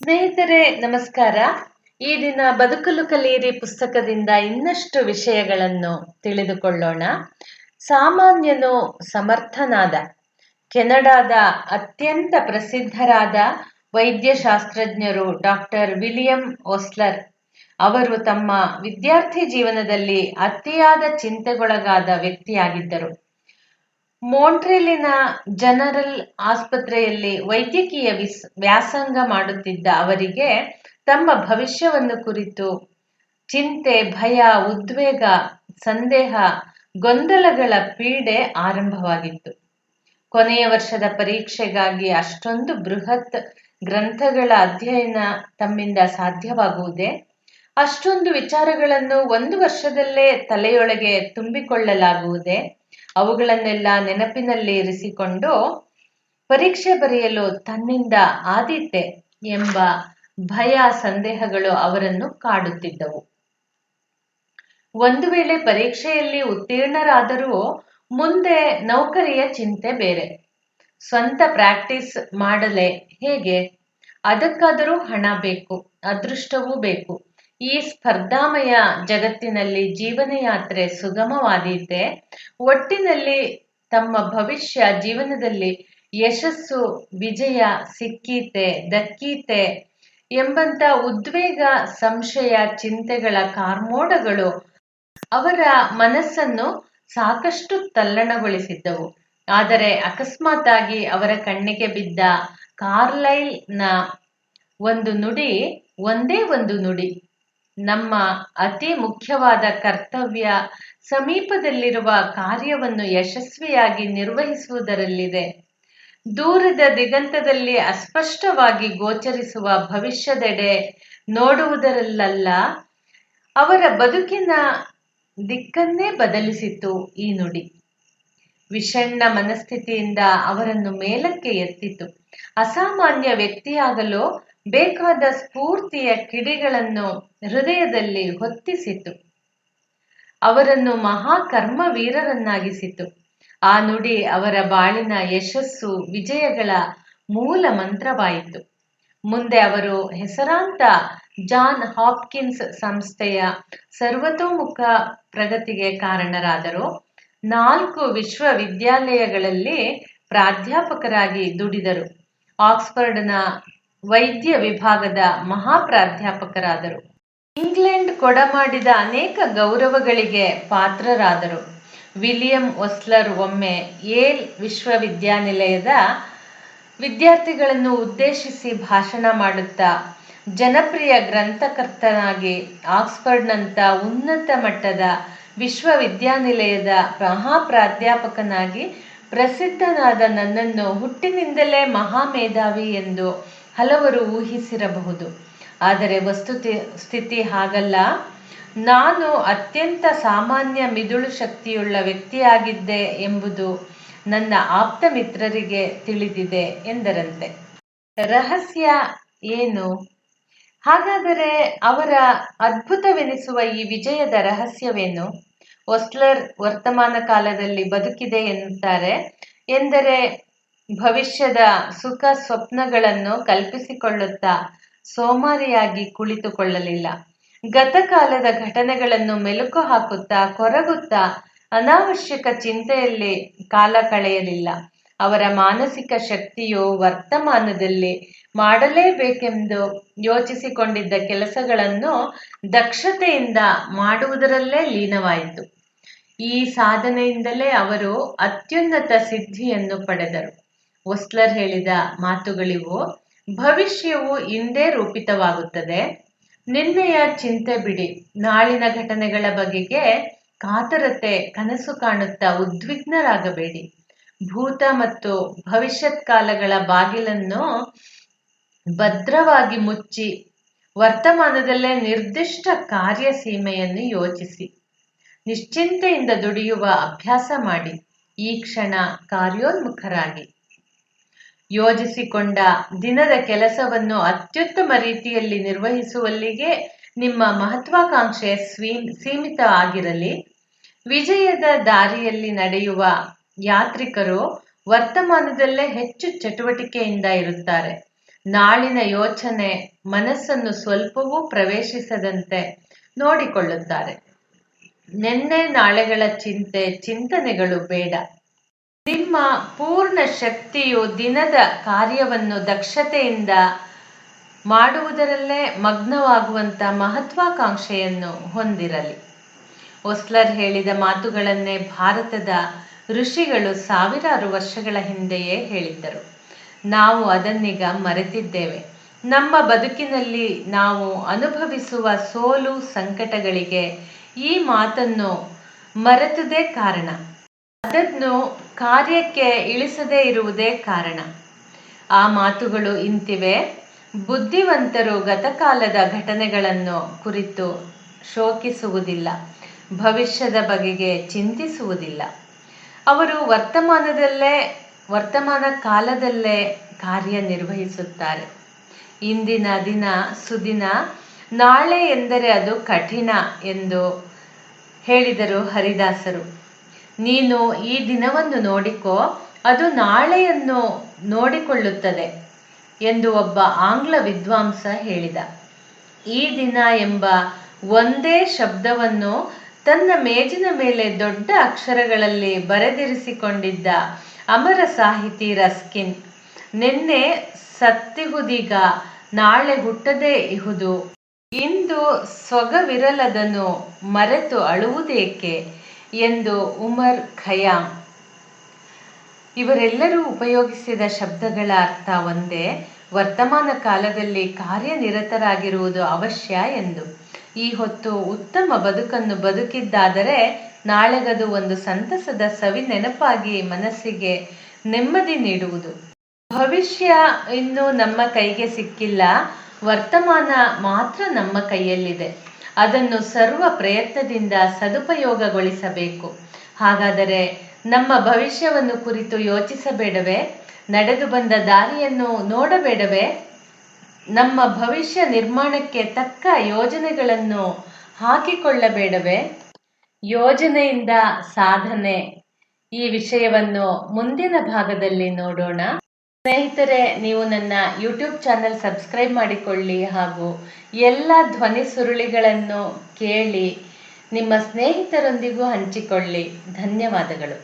ಸ್ನೇಹಿತರೆ ನಮಸ್ಕಾರ. ಈ ದಿನ ಬದುಕಲು ಕಲಿಯಿರಿ ಪುಸ್ತಕದಿಂದ ಇನ್ನಷ್ಟು ವಿಷಯಗಳನ್ನು ತಿಳಿದುಕೊಳ್ಳೋಣ. ಸಾಮಾನ್ಯನು ಸಮರ್ಥನಾದ. ಕೆನಡಾದ ಅತ್ಯಂತ ಪ್ರಸಿದ್ಧರಾದ ವೈದ್ಯಶಾಸ್ತ್ರಜ್ಞರು ಡಾಕ್ಟರ್ ವಿಲಿಯಂ ಓಸ್ಲರ್ ಅವರು ತಮ್ಮ ವಿದ್ಯಾರ್ಥಿ ಜೀವನದಲ್ಲಿ ಅತಿಯಾದ ಚಿಂತೆಗೊಳಗಾದ ವ್ಯಕ್ತಿಯಾಗಿದ್ದರು. ಮೋಂಟ್ರಿಯಲಿನ ಜನರಲ್ ಆಸ್ಪತ್ರೆಯಲ್ಲಿ ವೈದ್ಯಕೀಯ ವ್ಯಾಸಂಗ ಮಾಡುತ್ತಿದ್ದ ಅವರಿಗೆ ತಮ್ಮ ಭವಿಷ್ಯವನ್ನು ಕುರಿತು ಚಿಂತೆ, ಭಯ, ಉದ್ವೇಗ, ಸಂದೇಹ, ಗೊಂದಲಗಳ ಪೀಡೆ ಆರಂಭವಾಗಿತ್ತು. ಕೊನೆಯ ವರ್ಷದ ಪರೀಕ್ಷೆಗಾಗಿ ಅಷ್ಟೊಂದು ಬೃಹತ್ ಗ್ರಂಥಗಳ ಅಧ್ಯಯನ ತಮ್ಮಿಂದ ಸಾಧ್ಯವಾಗುವುದೇ? ಅಷ್ಟೊಂದು ವಿಚಾರಗಳನ್ನು ಒಂದು ವರ್ಷದಲ್ಲೇ ತಲೆಯೊಳಗೆ ತುಂಬಿಕೊಳ್ಳಲಾಗುವುದೇ? ಅವುಗಳನ್ನೆಲ್ಲ ನೆನಪಿನಲ್ಲಿ ಇರಿಸಿಕೊಂಡು ಪರೀಕ್ಷೆ ಬರೆಯಲು ತನ್ನಿಂದ ಆದೀತೆ ಎಂಬ ಭಯ, ಸಂದೇಹಗಳು ಅವರನ್ನು ಕಾಡುತ್ತಿದ್ದವು. ಒಂದು ವೇಳೆ ಪರೀಕ್ಷೆಯಲ್ಲಿ ಉತ್ತೀರ್ಣರಾದರೂ ಮುಂದೆ ನೌಕರಿಯ ಚಿಂತೆ ಬೇರೆ. ಸ್ವಂತ ಪ್ರಾಕ್ಟೀಸ್ ಮಾಡಲೇ ಹೇಗೆ? ಅದಕ್ಕಾದರೂ ಹಣ ಬೇಕು, ಅದೃಷ್ಟವೂ ಬೇಕು. ಈ ಸ್ಪರ್ಧಾಮಯ ಜಗತ್ತಿನಲ್ಲಿ ಜೀವನಯಾತ್ರೆ ಸುಗಮವಾದೀತೆ? ಒಟ್ಟಿನಲ್ಲಿ ತಮ್ಮ ಭವಿಷ್ಯ ಜೀವನದಲ್ಲಿ ಯಶಸ್ಸು, ವಿಜಯ ಸಿಕ್ಕೀತೆ, ದಕ್ಕೀತೆ ಎಂಬಂತ ಉದ್ವೇಗ, ಸಂಶಯ, ಚಿಂತೆಗಳ ಕಾರ್ಮೋಡಗಳು ಅವರ ಮನಸ್ಸನ್ನು ಸಾಕಷ್ಟು ತಲ್ಲಣಗೊಳಿಸಿದ್ದವು. ಆದರೆ ಅಕಸ್ಮಾತ್ತಾಗಿ ಅವರ ಕಣ್ಣಿಗೆ ಬಿದ್ದ ಕಾರ್ಲೈಲ್ನ ಒಂದೇ ಒಂದು ನುಡಿ, ನಮ್ಮ ಅತಿ ಮುಖ್ಯವಾದ ಕರ್ತವ್ಯ ಸಮೀಪದಲ್ಲಿರುವ ಕಾರ್ಯವನ್ನು ಯಶಸ್ವಿಯಾಗಿ ನಿರ್ವಹಿಸುವುದರಲ್ಲಿದೆ. ದೂರದ ದಿಗಂತದಲ್ಲಿ ಅಸ್ಪಷ್ಟವಾಗಿ ಗೋಚರಿಸುವ ಭವಿಷ್ಯದೆಡೆ ನೋಡುವುದರಲ್ಲ. ಅವರ ಬದುಕಿನ ದಿಕ್ಕನ್ನೇ ಬದಲಿಸಿತು ಈ ನುಡಿ. ವಿಷಣ್ಣ ಮನಸ್ಥಿತಿಯಿಂದ ಅವರನ್ನು ಮೇಲಕ್ಕೆ ಎತ್ತಿತು. ಅಸಾಮಾನ್ಯ ವ್ಯಕ್ತಿಯಾಗಲು ಬೇಕಾದ ಸ್ಫೂರ್ತಿಯ ಕಿಡಿಗಳನ್ನು ಹೃದಯದಲ್ಲಿ ಹೊತ್ತಿಸಿತು. ಅವರನ್ನು ಮಹಾಕರ್ಮವೀರರನ್ನಾಗಿಸಿತು. ಆ ನುಡಿ ಅವರ ಬಾಳಿನ ಯಶಸ್ಸು, ವಿಜಯಗಳ ಮೂಲ ಮಂತ್ರವಾಯಿತು. ಮುಂದೆ ಅವರು ಹೆಸರಾಂತ ಜಾನ್ ಹಾಪ್ಕಿನ್ಸ್ ಸಂಸ್ಥೆಯ ಸರ್ವತೋಮುಖ ಪ್ರಗತಿಗೆ ಕಾರಣರಾದರು. 4 ವಿಶ್ವವಿದ್ಯಾಲಯಗಳಲ್ಲಿ ಪ್ರಾಧ್ಯಾಪಕರಾಗಿ ದುಡಿದರು. ಆಕ್ಸ್ಫರ್ಡ್ನ ವೈದ್ಯ ವಿಭಾಗದ ಮಹಾಪ್ರಾಧ್ಯಾಪಕರಾದರು. ಇಂಗ್ಲೆಂಡ್ ಕೊಡಮಾಡಿದ ಅನೇಕ ಗೌರವಗಳಿಗೆ ಪಾತ್ರರಾದರು. ವಿಲಿಯಂ ಓಸ್ಲರ್ ಒಮ್ಮೆ ಯೇಲ್ ವಿಶ್ವವಿದ್ಯಾನಿಲಯದ ವಿದ್ಯಾರ್ಥಿಗಳನ್ನು ಉದ್ದೇಶಿಸಿ ಭಾಷಣ ಮಾಡುತ್ತಾ, ಜನಪ್ರಿಯ ಗ್ರಂಥಕರ್ತನಾಗಿ ಆಕ್ಸ್ಫರ್ಡ್ನಂಥ ಉನ್ನತ ಮಟ್ಟದ ವಿಶ್ವವಿದ್ಯಾನಿಲಯದ ಮಹಾಪ್ರಾಧ್ಯಾಪಕನಾಗಿ ಪ್ರಸಿದ್ಧನಾದ ನನ್ನನ್ನು ಹುಟ್ಟಿನಿಂದಲೇ ಮಹಾಮೇಧಾವಿ ಎಂದು ಹಲವರು ಊಹಿಸಿರಬಹುದು. ಆದರೆ ಸ್ಥಿತಿ ಹಾಗಲ್ಲ. ನಾನು ಅತ್ಯಂತ ಸಾಮಾನ್ಯ ಮಿದುಳು ಶಕ್ತಿಯುಳ್ಳ ವ್ಯಕ್ತಿಯಾಗಿದ್ದೆ ಎಂಬುದು ನನ್ನ ಆಪ್ತ ಮಿತ್ರರಿಗೆ ತಿಳಿದಿದೆ ಎಂದರಂತೆ. ರಹಸ್ಯ ಏನು? ಹಾಗಾದರೆ ಅವರ ಅದ್ಭುತವೆನಿಸುವ ಈ ವಿಜಯದ ರಹಸ್ಯವೇನು? ಓಸ್ಲರ್ ವರ್ತಮಾನ ಕಾಲದಲ್ಲಿ ಬದುಕಿದೆ ಎನ್ನುತ್ತಾರೆ ಎಂದರೆ ಭವಿಷ್ಯದ ಸುಖ ಸ್ವಪ್ನಗಳನ್ನು ಕಲ್ಪಿಸಿಕೊಳ್ಳುತ್ತಾ ಸೋಮಾರಿಯಾಗಿ ಕುಳಿತುಕೊಳ್ಳಲಿಲ್ಲ. ಗತಕಾಲದ ಘಟನೆಗಳನ್ನು ಮೆಲುಕು ಹಾಕುತ್ತಾ, ಕೊರಗುತ್ತಾ, ಅನಾವಶ್ಯಕ ಚಿಂತೆಯಲ್ಲಿ ಕಾಲ ಕಳೆಯಲಿಲ್ಲ. ಅವರ ಮಾನಸಿಕ ಶಕ್ತಿಯು ವರ್ತಮಾನದಲ್ಲಿ ಮಾಡಲೇಬೇಕೆಂದು ಯೋಚಿಸಿಕೊಂಡಿದ್ದ ಕೆಲಸಗಳನ್ನು ದಕ್ಷತೆಯಿಂದ ಮಾಡುವುದರಲ್ಲೇ ಲೀನವಾಯಿತು. ಈ ಸಾಧನೆಯಿಂದಲೇ ಅವರು ಅತ್ಯುನ್ನತ ಸಿದ್ಧಿಯನ್ನು ಪಡೆದರು. ಓಸ್ಲರ್ ಹೇಳಿದ ಮಾತುಗಳಿವು. ಭವಿಷ್ಯವು ಇಂದೇ ರೂಪಿತವಾಗುತ್ತದೆ. ನಿನ್ನೆಯ ಚಿಂತೆ ಬಿಡಿ. ನಾಳಿನ ಘಟನೆಗಳ ಬಗೆಗೆ ಕಾತರತೆ, ಕನಸು ಕಾಣುತ್ತಾ ಉದ್ವಿಗ್ನರಾಗಬೇಡಿ. ಭೂತ ಮತ್ತು ಭವಿಷ್ಯತ್ ಕಾಲಗಳ ಬಾಗಿಲನ್ನು ಭದ್ರವಾಗಿ ಮುಚ್ಚಿ ವರ್ತಮಾನದಲ್ಲೇ ನಿರ್ದಿಷ್ಟ ಕಾರ್ಯಸೀಮೆಯನ್ನು ಯೋಚಿಸಿ ನಿಶ್ಚಿಂತೆಯಿಂದ ದುಡಿಯುವ ಅಭ್ಯಾಸ ಮಾಡಿ. ಈ ಕ್ಷಣ ಕಾರ್ಯೋನ್ಮುಖರಾಗಿ ಯೋಜಿಸಿಕೊಂಡ ದಿನದ ಕೆಲಸವನ್ನು ಅತ್ಯುತ್ತಮ ರೀತಿಯಲ್ಲಿ ನಿರ್ವಹಿಸುವಲ್ಲಿಗೆ ನಿಮ್ಮ ಮಹತ್ವಾಕಾಂಕ್ಷೆ ಸೀಮಿತ ಆಗಿರಲಿ. ವಿಜಯದ ದಾರಿಯಲ್ಲಿ ನಡೆಯುವ ಯಾತ್ರಿಕರು ವರ್ತಮಾನದಲ್ಲೇ ಹೆಚ್ಚು ಚಟುವಟಿಕೆಯಿಂದ ಇರುತ್ತಾರೆ. ನಾಳಿನ ಯೋಚನೆ ಮನಸ್ಸನ್ನು ಸ್ವಲ್ಪವೂ ಪ್ರವೇಶಿಸದಂತೆ ನೋಡಿಕೊಳ್ಳುತ್ತಾರೆ. ನಿನ್ನೆ ನಾಳೆಗಳ ಚಿಂತನೆಗಳು ಬೇಡ. ನಿಮ್ಮ ಪೂರ್ಣ ಶಕ್ತಿಯು ದಿನದ ಕಾರ್ಯವನ್ನು ದಕ್ಷತೆಯಿಂದ ಮಾಡುವುದರಲ್ಲೇ ಮಗ್ನವಾಗುವಂಥ ಮಹತ್ವಾಕಾಂಕ್ಷೆಯನ್ನು ಹೊಂದಿರಲಿ. ಓಸ್ಲರ್ ಹೇಳಿದ ಮಾತುಗಳನ್ನೇ ಭಾರತದ ಋಷಿಗಳು ಸಾವಿರಾರು ವರ್ಷಗಳ ಹಿಂದೆಯೇ ಹೇಳಿದ್ದರು. ನಾವು ಅದನ್ನೀಗ ಮರೆತಿದ್ದೇವೆ. ನಮ್ಮ ಬದುಕಿನಲ್ಲಿ ನಾವು ಅನುಭವಿಸುವ ಸೋಲು ಸಂಕಟಗಳಿಗೆ ಈ ಮಾತನ್ನು ಮರೆತುದೇ ಕಾರಣ. ಅದನ್ನು ಕಾರ್ಯಕ್ಕೆ ಇಳಿಸದೇ ಇರುವುದೇ ಕಾರಣ. ಆ ಮಾತುಗಳು ಇಂತಿವೆ: ಬುದ್ಧಿವಂತರು ಗತಕಾಲದ ಘಟನೆಗಳನ್ನು ಕುರಿತು ಶೋಕಿಸುವುದಿಲ್ಲ, ಭವಿಷ್ಯದ ಬಗೆಗೆ ಚಿಂತಿಸುವುದಿಲ್ಲ. ಅವರು ವರ್ತಮಾನ ಕಾಲದಲ್ಲೇ ಕಾರ್ಯನಿರ್ವಹಿಸುತ್ತಾರೆ. ಇಂದಿನ ದಿನ ಸುದಿನ, ನಾಳೆ ಎಂದರೆ ಅದು ಕಠಿಣ ಎಂದು ಹೇಳಿದರು ಹರಿದಾಸರು. ನೀನು ಈ ದಿನವನ್ನು ನೋಡಿಕೋ, ಅದು ನಾಳೆಯನ್ನು ನೋಡಿಕೊಳ್ಳುತ್ತದೆ ಎಂದು ಒಬ್ಬ ಆಂಗ್ಲ ವಿದ್ವಾಂಸ ಹೇಳಿದ. ಈ ದಿನ ಎಂಬ ಒಂದೇ ಶಬ್ದವನ್ನು ತನ್ನ ಮೇಜಿನ ಮೇಲೆ ದೊಡ್ಡ ಅಕ್ಷರಗಳಲ್ಲಿ ಬರೆದಿರಿಸಿಕೊಂಡಿದ್ದ ಅಮರ ಸಾಹಿತಿ ರಸ್ಕಿನ್, ನಿನ್ನೆ ಸತ್ತಿಹುದೀಗ ನಾಳೆ ಹುಟ್ಟದೇ ಇಹುದು, ಇಂದು ಸೊಗವಿರಲದನು ಮರೆತು ಅಳುವುದೇಕೆ ಎಂದು ಉಮರ್ ಖಯ್ಯಾಮ್. ಇವರೆಲ್ಲರೂ ಉಪಯೋಗಿಸಿದ ಶಬ್ದಗಳ ಅರ್ಥ ಒಂದೇ: ವರ್ತಮಾನ ಕಾಲದಲ್ಲಿ ಕಾರ್ಯನಿರತರಾಗಿರುವುದು ಅವಶ್ಯ ಎಂದು. ಈ ಹೊತ್ತು ಉತ್ತಮ ಬದುಕನ್ನು ಬದುಕಿದ್ದಾದರೆ ನಾಳೆಗದು ಒಂದು ಸಂತಸದ ಸವಿ ನೆನಪಾಗಿ ಮನಸ್ಸಿಗೆ ನೆಮ್ಮದಿ ನೀಡುವುದು. ಭವಿಷ್ಯ ಇನ್ನೂ ನಮ್ಮ ಕೈಗೆ ಸಿಕ್ಕಿಲ್ಲ, ವರ್ತಮಾನ ಮಾತ್ರ ನಮ್ಮ ಕೈಯಲ್ಲಿದೆ. ಅದನ್ನು ಸರ್ವ ಪ್ರಯತ್ನದಿಂದ ಸದುಪಯೋಗಗೊಳಿಸಬೇಕು. ಹಾಗಾದರೆ ನಮ್ಮ ಭವಿಷ್ಯವನ್ನು ಕುರಿತು ಯೋಚಿಸಬೇಡವೇ? ನಡೆದು ಬಂದ ದಾರಿಯನ್ನು ನೋಡಬೇಡವೇ? ನಮ್ಮ ಭವಿಷ್ಯ ನಿರ್ಮಾಣಕ್ಕೆ ತಕ್ಕ ಯೋಜನೆಗಳನ್ನು ಹಾಕಿಕೊಳ್ಳಬೇಡವೇ? ಯೋಜನೆಯಿಂದ ಸಾಧನೆ, ಈ ವಿಷಯವನ್ನು ಮುಂದಿನ ಭಾಗದಲ್ಲಿ ನೋಡೋಣ. ಸ್ನೇಹಿತರೆ, ನೀವು ನನ್ನ ಯೂಟ್ಯೂಬ್ ಚಾನೆಲ್ ಸಬ್ಸ್ಕ್ರೈಬ್ ಮಾಡಿಕೊಳ್ಳಿ ಹಾಗೂ ಎಲ್ಲ ಧ್ವನಿ ಸುರುಳಿಗಳನ್ನು ಕೇಳಿ ನಿಮ್ಮ ಸ್ನೇಹಿತರೊಂದಿಗೂ ಹಂಚಿಕೊಳ್ಳಿ. ಧನ್ಯವಾದಗಳು.